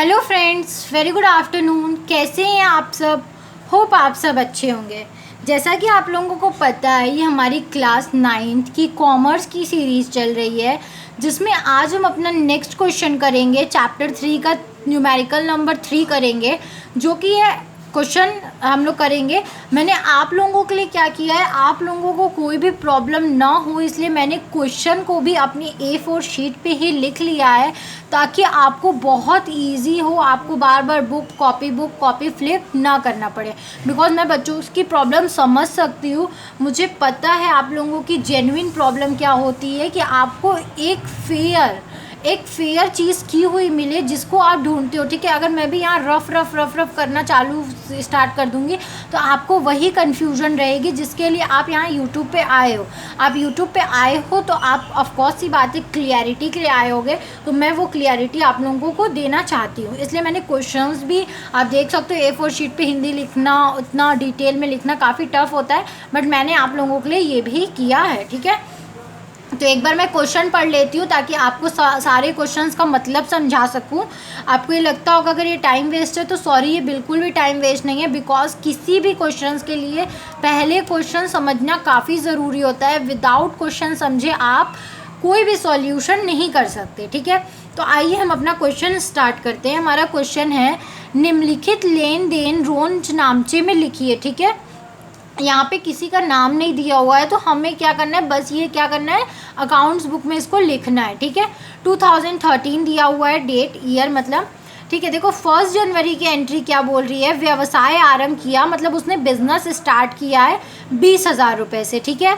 Hello friends, very good afternoon. कैसे हैं आप सब? होप आप सब अच्छे होंगे। जैसा कि आप लोगों को पता है, ये हमारी क्लास 9th की कॉमर्स की सीरीज़ चल रही है, जिसमें आज हम अपना नेक्स्ट क्वेश्चन करेंगे। चैप्टर 3 का न्यूमेरिकल नंबर 3 करेंगे, जो कि है क्वेश्चन हम लोग करेंगे। मैंने आप लोगों के लिए क्या किया है, आप लोगों को कोई भी प्रॉब्लम ना हो इसलिए मैंने क्वेश्चन को भी अपनी A4 शीट पे ही लिख लिया है, ताकि आपको बहुत इजी हो, आपको बार बार बुक कॉपी फ्लिप ना करना पड़े। बिकॉज मैं बच्चों की प्रॉब्लम समझ सकती हूँ, मुझे पता है आप लोगों की जेन्युइन प्रॉब्लम क्या होती है कि आपको एक फेयर चीज़ की हुई मिले जिसको आप ढूंढते हो। ठीक है, अगर मैं भी यहाँ रफ करना स्टार्ट कर दूँगी तो आपको वही कन्फ्यूजन रहेगी जिसके लिए आप यहाँ यूट्यूब पे आए हो। आप यूट्यूब पे आए हो तो आप ऑफकोर्स सी बात है क्लियरिटी के लिए आए होगे, तो मैं वो क्लियरिटी आप लोगों को देना चाहती हूँ। इसलिए मैंने क्वेश्चंस भी आप देख सकते हो, A4 शीट पे हिंदी लिखना, उतना डिटेल में लिखना काफ़ी टफ होता है, बट मैंने आप लोगों के लिए ये भी किया है। ठीक है, तो एक बार मैं क्वेश्चन पढ़ लेती हूँ ताकि आपको सारे क्वेश्चंस का मतलब समझा सकूँ। आपको ये लगता होगा अगर ये टाइम वेस्ट है, तो सॉरी, ये बिल्कुल भी टाइम वेस्ट नहीं है। बिकॉज किसी भी क्वेश्चंस के लिए पहले क्वेश्चन समझना काफ़ी ज़रूरी होता है। विदाउट क्वेश्चन समझे आप कोई भी सॉल्यूशन नहीं कर सकते। ठीक है, तो आइए हम अपना क्वेश्चन स्टार्ट करते हैं। हमारा क्वेश्चन है, निम्नलिखित लेन देन रोज नामचे में लिखिए। ठीक है, यहाँ पे किसी का नाम नहीं दिया हुआ है, तो हमें क्या करना है, बस ये क्या करना है, अकाउंट्स बुक में इसको लिखना है। ठीक है, 2013 दिया हुआ है, डेट ईयर मतलब। ठीक है, देखो 1 जनवरी की एंट्री क्या बोल रही है, व्यवसाय आरंभ किया, मतलब उसने बिजनेस स्टार्ट किया है 20,000 रुपये से। ठीक है,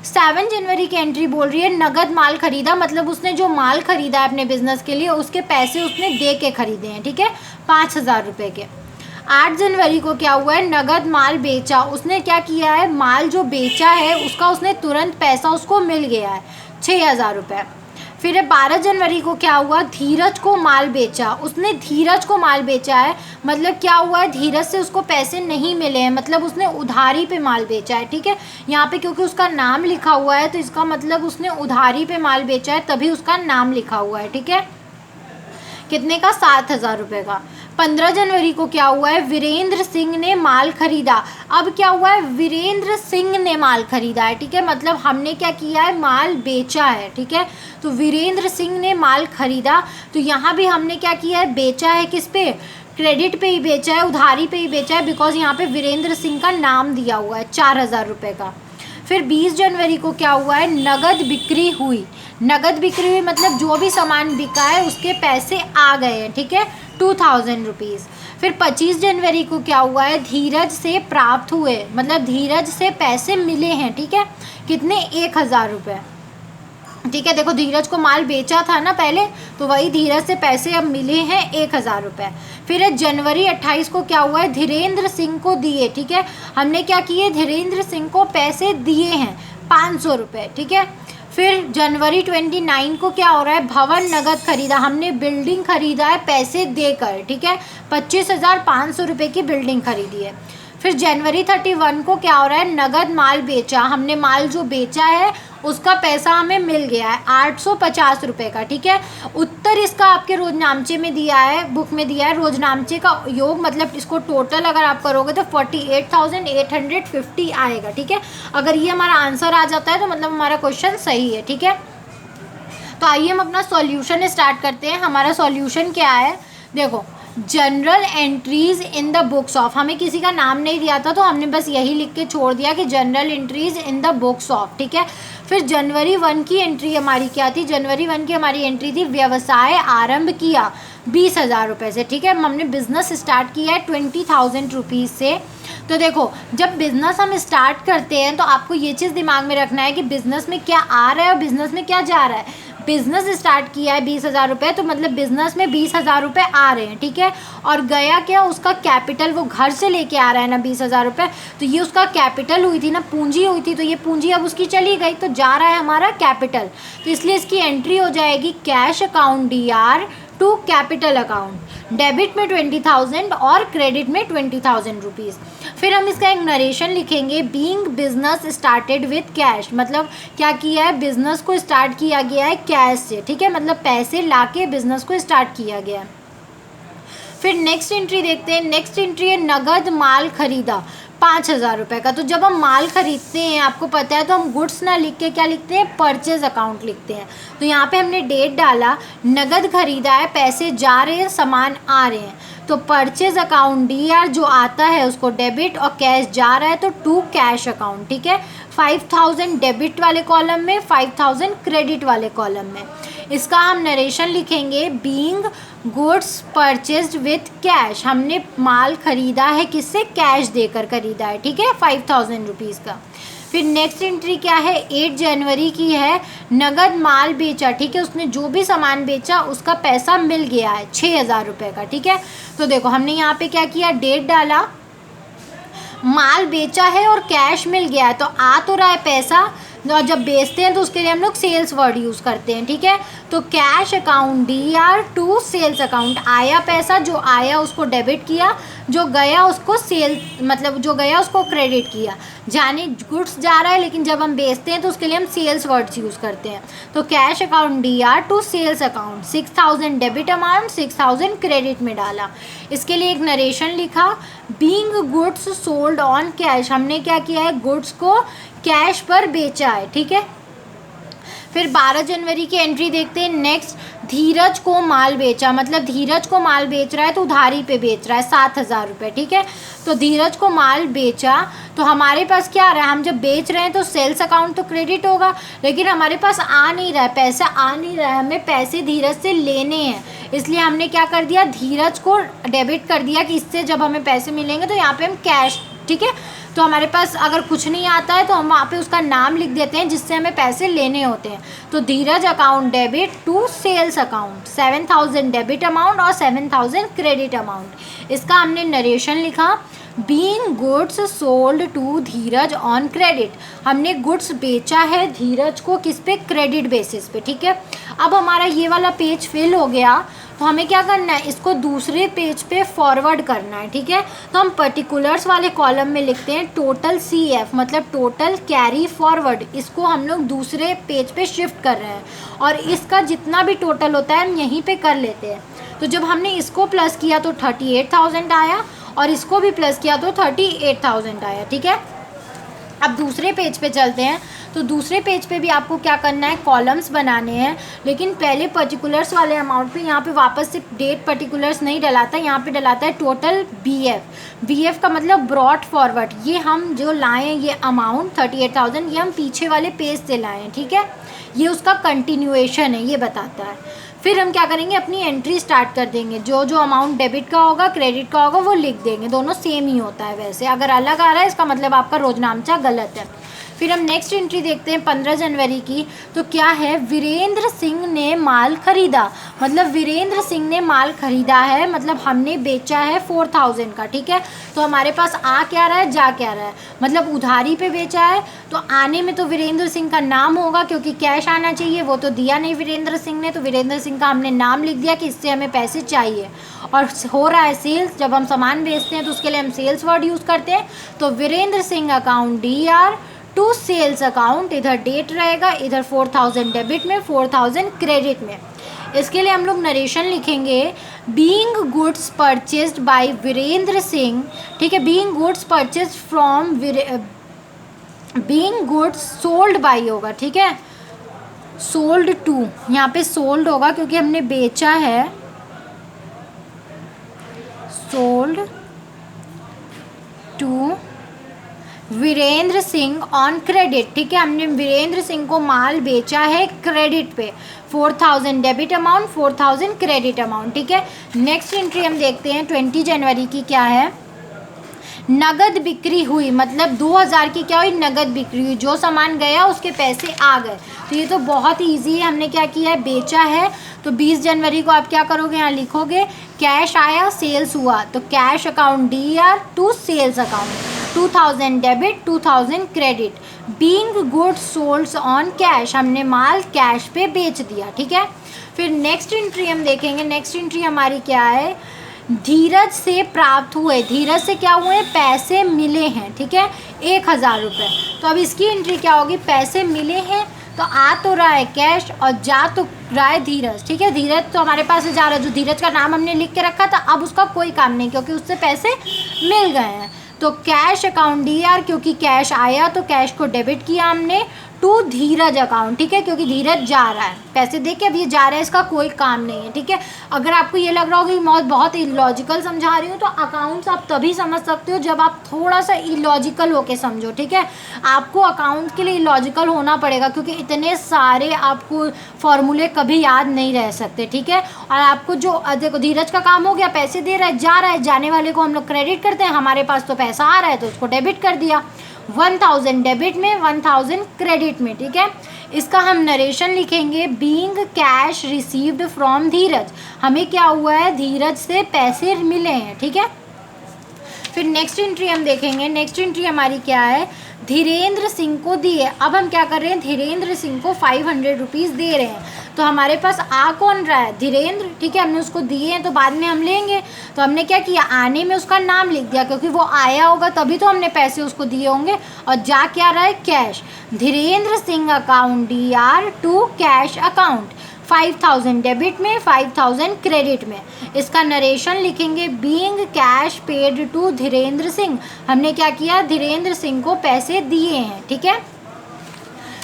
7 जनवरी की एंट्री बोल रही है, नगद माल खरीदा, मतलब उसने जो माल खरीदा है अपने बिजनेस के लिए उसके पैसे उसने दे के खरीदे हैं। ठीक है, 5,000 रुपये के। 8 जनवरी को क्या हुआ है, नगद माल बेचा, उसने क्या किया है, माल जो बेचा है उसका उसने तुरंत पैसा उसको मिल गया है 6,000 रुपये। फिर 12 जनवरी को क्या हुआ, धीरज को माल बेचा, उसने धीरज को माल बेचा है, मतलब क्या हुआ है, धीरज से उसको पैसे नहीं मिले हैं, मतलब उसने उधारी पे माल बेचा है। ठीक है, यहाँ पे क्योंकि उसका नाम लिखा हुआ है तो इसका मतलब उसने उधारी पे माल बेचा है, तभी उसका नाम लिखा हुआ है। ठीक है, कितने का, 7,000 रुपये का। 15 जनवरी को क्या हुआ है, वीरेंद्र सिंह ने माल खरीदा। अब क्या हुआ है, वीरेंद्र सिंह ने माल खरीदा है। ठीक है, मतलब हमने क्या किया है, माल बेचा है। ठीक है, तो वीरेंद्र सिंह ने माल खरीदा, तो यहाँ भी हमने क्या किया है, बेचा है, किस पे, क्रेडिट पे ही बेचा है, उधारी पे ही बेचा है, बिकॉज यहाँ पे वीरेंद्र सिंह का नाम दिया हुआ है 4,000 रुपये का। फिर 20 जनवरी को क्या हुआ है, नगद बिक्री हुई, नगद बिक्री हुई मतलब जो भी सामान बिका है उसके पैसे आ गए हैं। ठीक है, 2,000 रुपीज़। फिर 25 जनवरी को क्या हुआ है, धीरज से प्राप्त हुए, मतलब धीरज से पैसे मिले हैं। ठीक है, कितने, 1,000 रुपये। ठीक है, देखो धीरज को माल बेचा था ना पहले, तो वही धीरज से पैसे अब मिले हैं 1,000 रुपये। फिर जनवरी 28 को क्या हुआ है, धीरेन्द्र सिंह को दिए। ठीक है, हमने क्या किए, धीरेन्द्र सिंह को पैसे दिए हैं 500 रुपये। ठीक है, फिर जनवरी 29 को क्या हो रहा है, भवन नगद खरीदा, हमने बिल्डिंग खरीदा है पैसे देकर। ठीक है, 25,500 रुपये की बिल्डिंग खरीदी है। फिर जनवरी 31 को क्या हो रहा है, नगद माल बेचा, हमने माल जो बेचा है उसका पैसा हमें मिल गया है 850 रुपये का। ठीक है, उत्तर इसका आपके रोजनामचे में दिया है, बुक में दिया है। रोजनामचे का योग मतलब इसको टोटल अगर आप करोगे तो 48,850 आएगा। ठीक है, अगर ये हमारा आंसर आ जाता है तो मतलब हमारा क्वेश्चन सही है। ठीक है, तो आइए हम अपना सॉल्यूशन स्टार्ट करते हैं। हमारा सॉल्यूशन क्या है, देखो, general entries in the books of, हमें किसी का नाम नहीं दिया था तो हमने बस यही लिख के छोड़ दिया कि general entries in the books of. ठीक है, फिर जनवरी 1 की एंट्री हमारी क्या थी, जनवरी 1 की हमारी एंट्री थी, व्यवसाय आरंभ किया 20,000 रुपये से। ठीक है, हमने बिजनेस स्टार्ट किया है 20,000 रुपीज़ से। तो देखो, जब बिज़नेस हम स्टार्ट करते हैं तो आपको ये चीज़ दिमाग में रखना है कि बिज़नेस में क्या आ रहा है और बिज़नेस में क्या जा रहा है। बिज़नेस स्टार्ट किया है 20,000 रुपये, तो मतलब बिज़नेस में 20,000 रुपये आ रहे हैं। ठीक है, और गया क्या, उसका कैपिटल, वो घर से लेके आ रहा है ना 20,000 रुपये, तो ये उसका कैपिटल हुई थी ना, पूंजी हुई थी, तो ये पूंजी अब उसकी चली गई, तो जा रहा है हमारा कैपिटल, तो इसलिए इसकी एंट्री हो जाएगी cash account DR to capital account. Debit में 20,000 और क्रेडिट में 20,000 रुपीज़। फिर हम इसका एक नरेशन लिखेंगे, being business started with cash, मतलब क्या किया है, बिजनेस को स्टार्ट किया गया है कैश से। ठीक है, मतलब पैसे लाके बिजनेस को स्टार्ट किया गया है। फिर नेक्स्ट एंट्री देखते हैं। नेक्स्ट एंट्री है नगद माल खरीदा 5,000 रुपये का। तो जब हम माल खरीदते हैं, आपको पता है, तो हम गुड्स ना लिख के क्या लिखते हैं, परचेज अकाउंट लिखते हैं। तो यहाँ पे हमने डेट डाला, नगद खरीदा है, पैसे जा रहे हैं, सामान आ रहे हैं, तो परचेज अकाउंट DR जो आता है उसको डेबिट, और कैश जा रहा है तो टू कैश अकाउंट, ठीक है। 5,000 डेबिट वाले कॉलम में, 5,000 क्रेडिट वाले कॉलम में। इसका हम नरेशन लिखेंगे, being goods purchased with cash. हमने माल खरीदा है, किससे, कैश देकर खरीदा है, ठीक है, 5,000 रुपीज़ का। फिर नेक्स्ट एंट्री क्या है, 8 जनवरी की है, नगद माल बेचा, ठीक है, उसने जो भी सामान बेचा उसका पैसा मिल गया है 6,000 रुपये का, ठीक है। तो देखो हमने यहाँ पे क्या किया, डेट डाला, माल बेचा है और कैश मिल गया है, तो आ तो रहा है पैसा, और जब बेचते हैं तो उसके लिए हम लोग सेल्स वर्ड यूज़ करते हैं, ठीक है। तो cash account DR to sales account, आया पैसा, जो आया उसको डेबिट किया, जो गया उसको सेल, मतलब जो गया उसको क्रेडिट किया। जाने गुड्स जा रहा है, लेकिन जब हम बेचते हैं तो उसके लिए हम सेल्स वर्ड्स यूज़ करते हैं। तो cash account DR to sales account, 6,000 debit amount, 6,000 credit में डाला। इसके लिए एक नरेशन लिखा, being goods sold on cash, हमने क्या किया है, गुड्स को कैश पर बेचा है, ठीक है। फिर 12 जनवरी की एंट्री देखते हैं। नेक्स्ट, धीरज को माल बेचा, मतलब धीरज को माल बेच रहा है तो उधारी पे बेच रहा है 7,000 रुपये, ठीक है। तो धीरज को माल बेचा, तो हमारे पास क्या आ रहा है, हम जब बेच रहे हैं तो सेल्स अकाउंट तो क्रेडिट होगा, लेकिन हमारे पास आ नहीं रहा है, पैसा आ नहीं रहा है, हमें पैसे धीरज से लेने हैं, इसलिए हमने क्या कर दिया, धीरज को डेबिट कर दिया कि इससे जब हमें पैसे मिलेंगे तो यहाँ पे हम कैश, ठीक है। तो हमारे पास अगर कुछ नहीं आता है तो हम वहाँ पे उसका नाम लिख देते हैं जिससे हमें पैसे लेने होते हैं। तो Dhiraj account debit to sales account, 7,000 debit amount और 7,000 क्रेडिट अमाउंट। इसका हमने नरेशन लिखा, being goods sold to Dhiraj on credit, हमने गुड्स बेचा है धीरज को किस पे, क्रेडिट बेसिस पे, ठीक है। अब हमारा ये वाला पेज फिल हो गया, तो हमें क्या करना है, इसको दूसरे पेज पे फॉरवर्ड करना है, ठीक है। तो हम पर्टिकुलर्स वाले कॉलम में लिखते हैं टोटल CF, मतलब टोटल कैरी फॉरवर्ड, इसको हम लोग दूसरे पेज पे शिफ्ट कर रहे हैं, और इसका जितना भी टोटल होता है हम यहीं पे कर लेते हैं। तो जब हमने इसको प्लस किया तो 38,000 आया, और इसको भी प्लस किया तो 38,000 आया, ठीक है। अब दूसरे पेज पे चलते हैं। तो दूसरे पेज पे भी आपको क्या करना है, कॉलम्स बनाने हैं, लेकिन पहले पर्टिकुलर्स वाले अमाउंट पे यहाँ पे वापस से डेट पर्टिकुलर्स नहीं डलाता, यहाँ पे डलाता है टोटल BF का मतलब ब्रॉट फॉरवर्ड, ये हम जो लाए हैं ये अमाउंट 38,000, ये हम पीछे वाले पेज से लाए हैं, ठीक है। ये उसका कंटिन्यूएशन है, ये बताता है। फिर हम क्या करेंगे, अपनी एंट्री स्टार्ट कर देंगे, जो जो अमाउंट डेबिट का होगा क्रेडिट का होगा वो लिख देंगे, दोनों सेम ही होता है वैसे, अगर अलग आ रहा है इसका मतलब आपका रोजनामचा गलत है। फिर हम नेक्स्ट एंट्री देखते हैं 15 जनवरी की। तो क्या है, वीरेंद्र सिंह ने माल खरीदा, मतलब वीरेंद्र सिंह ने माल खरीदा है, मतलब हमने बेचा है 4,000 का, ठीक है। तो हमारे पास आ क्या रहा है, जा क्या रहा है, मतलब उधारी पे बेचा है, तो आने में तो वीरेंद्र सिंह का नाम होगा क्योंकि कैश आना चाहिए, वो तो दिया नहीं वीरेंद्र सिंह ने, तो वीरेंद्र सिंह का हमने नाम लिख दिया कि इससे हमें पैसे चाहिए। और हो रहा है सेल्स, जब हम सामान बेचते हैं तो उसके लिए हम सेल्स वर्ड यूज़ करते हैं। तो Virendra Singh account DR to sales account, इधर डेट रहेगा, इधर 4,000 डेबिट में, 4,000 क्रेडिट में। इसके लिए हम लोग नरेशन लिखेंगे, being goods purchased by Virendra Singh, ठीक है, being goods purchased from being goods sold by होगा, ठीक है, सोल्ड टू, यहाँ पे सोल्ड होगा क्योंकि हमने बेचा है, sold to Virendra Singh on credit, ठीक है, हमने वीरेंद्र सिंह को माल बेचा है क्रेडिट पे, 4,000 डेबिट अमाउंट, 4,000 क्रेडिट अमाउंट, ठीक है। नेक्स्ट एंट्री हम देखते हैं 20 जनवरी की, क्या है, नगद बिक्री हुई, मतलब 2,000 की क्या हुई, नगद बिक्री हुई, जो सामान गया उसके पैसे आ गए। तो ये तो बहुत ईजी है, हमने क्या किया है, बेचा है, तो 20 जनवरी को आप क्या करोगे, यहाँ लिखोगे कैश आया, सेल्स हुआ, तो cash account DR to sales account, 2,000 debit, 2,000 credit, being goods sold on cash, हमने माल कैश पे बेच दिया, ठीक है। फिर नेक्स्ट एंट्री हम देखेंगे, नेक्स्ट एंट्री हमारी क्या है, धीरज से प्राप्त हुए, धीरज से क्या हुए, पैसे मिले हैं, ठीक है, 1,000 रुपये। तो अब इसकी एंट्री क्या होगी, पैसे मिले हैं, तो आ तो रहा है कैश और जा तो रहा है धीरज, ठीक है। धीरज तो हमारे पास से जा रहा है, जो धीरज का नाम हमने लिख के रखा था, अब उसका कोई काम नहीं क्योंकि उससे पैसे मिल गए हैं। तो कैश अकाउंट DR, क्योंकि कैश आया तो कैश को डेबिट किया हमने टू धीरज अकाउंट, ठीक है, क्योंकि धीरज जा रहा है पैसे दे के, अब ये जा रहा है, इसका कोई काम नहीं है, ठीक है। अगर आपको ये लग रहा हो कि मैं बहुत इलॉजिकल समझा रही हूँ, तो अकाउंट्स आप तभी समझ सकते हो जब आप थोड़ा सा इलॉजिकल होके समझो, ठीक है। आपको अकाउंट के लिए इलॉजिकल होना पड़ेगा क्योंकि इतने सारे आपको फॉर्मूले कभी याद नहीं रह सकते, ठीक है। और आपको जो देखो धीरज का काम हो गया, पैसे दे रहा है, जा रहा है, जाने वाले को हम लोग क्रेडिट करते हैं, हमारे पास तो पैसा आ रहा है तो उसको डेबिट कर दिया, 1000 डेबिट में 1000 क्रेडिट में, ठीक है। इसका हम नरेशन लिखेंगे, बीइंग कैश रिसीव्ड फ्रॉम धीरज, हमें क्या हुआ है, धीरज से पैसे मिले हैं, ठीक है। फिर नेक्स्ट एंट्री हम देखेंगे, नेक्स्ट एंट्री हमारी क्या है, धीरेन्द्र सिंह को दिए। अब हम क्या कर रहे हैं, धीरेन्द्र सिंह को 500 रुपीज़ दे रहे हैं, तो हमारे पास आ कौन रहा है, धीरेन्द्र, ठीक है। हमने उसको दिए हैं तो बाद में हम लेंगे, तो हमने क्या किया, आने में उसका नाम लिख दिया क्योंकि वो आया होगा तभी तो हमने पैसे उसको दिए होंगे। और जा क्या रहा है, cash, Dhirendra Singh account DR to cash account, 5000 debit में 5000 क्रेडिट में। इसका नरेशन लिखेंगे, being cash paid to Dhirendra Singh, हमने क्या किया, धीरेन्द्र सिंह को पैसे दिए हैं, ठीक है।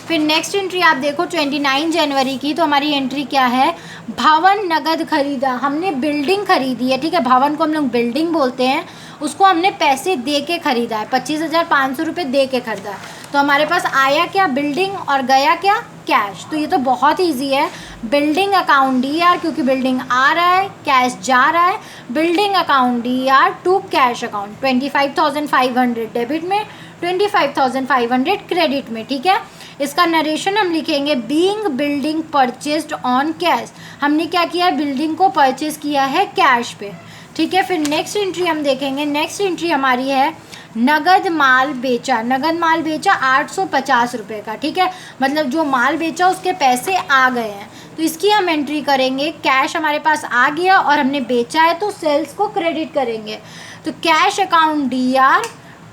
फिर नेक्स्ट एंट्री आप देखो 29 जनवरी की, तो हमारी एंट्री क्या है, भवन नगद खरीदा, हमने बिल्डिंग खरीदी है, ठीक है। भवन को हम लोग बिल्डिंग बोलते हैं, उसको हमने पैसे दे के खरीदा है, 25,500 रुपये दे के खरीदा है। तो हमारे पास आया क्या, बिल्डिंग, और गया क्या, कैश। तो ये तो बहुत ईजी है, बिल्डिंग अकाउंट DR, क्योंकि बिल्डिंग आ रहा है, कैश जा रहा है, building account DR to cash account, 25,500 debit में 25,500 क्रेडिट में, ठीक है। इसका नरेशन हम लिखेंगे, being building purchased on cash, हमने क्या किया है, बिल्डिंग को परचेज किया है कैश पे, ठीक है। फिर नेक्स्ट एंट्री हम देखेंगे, नेक्स्ट एंट्री हमारी है, नगद माल बेचा, नगद माल बेचा 850 रुपये का, ठीक है, मतलब जो माल बेचा उसके पैसे आ गए हैं, तो इसकी हम एंट्री करेंगे, कैश हमारे पास आ गया और हमने बेचा है तो सेल्स को क्रेडिट करेंगे, तो cash account DR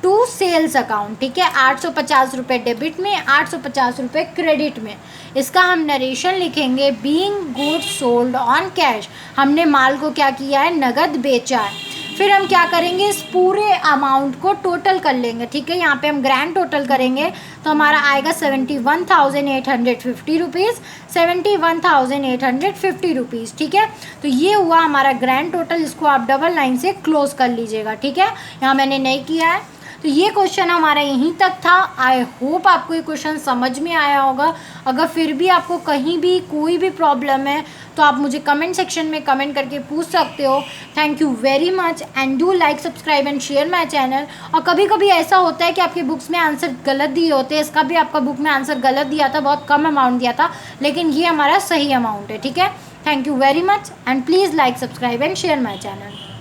to sales account, ठीक है, 850 रुपये डेबिट में 850 रुपये क्रेडिट में। इसका हम नरेशन लिखेंगे, being goods sold on cash, हमने माल को क्या किया है, नगद बेचा है। फिर हम क्या करेंगे, इस पूरे अमाउंट को टोटल कर लेंगे, ठीक है। यहाँ पे हम ग्रैंड टोटल करेंगे तो हमारा आएगा 71,850 रुपीज़, 71,850 रुपीज़, ठीक है। तो ये हुआ हमारा ग्रैंड टोटल, इसको आप डबल लाइन से क्लोज कर लीजिएगा, ठीक है। यहाँ मैंने नहीं किया है। तो ये क्वेश्चन हमारा यहीं तक था। आई होप आपको ये क्वेश्चन समझ में आया होगा। अगर फिर भी आपको कहीं भी कोई भी प्रॉब्लम है तो आप मुझे कमेंट सेक्शन में कमेंट करके पूछ सकते हो। Thank you very much and do like, subscribe and share my channel. और कभी कभी ऐसा होता है कि आपके बुक्स में आंसर गलत दिए होते हैं, इसका भी आपका बुक में आंसर गलत दिया था, बहुत कम अमाउंट दिया था, लेकिन ये हमारा सही अमाउंट है, ठीक है। Thank you very much and please like, subscribe and share my channel.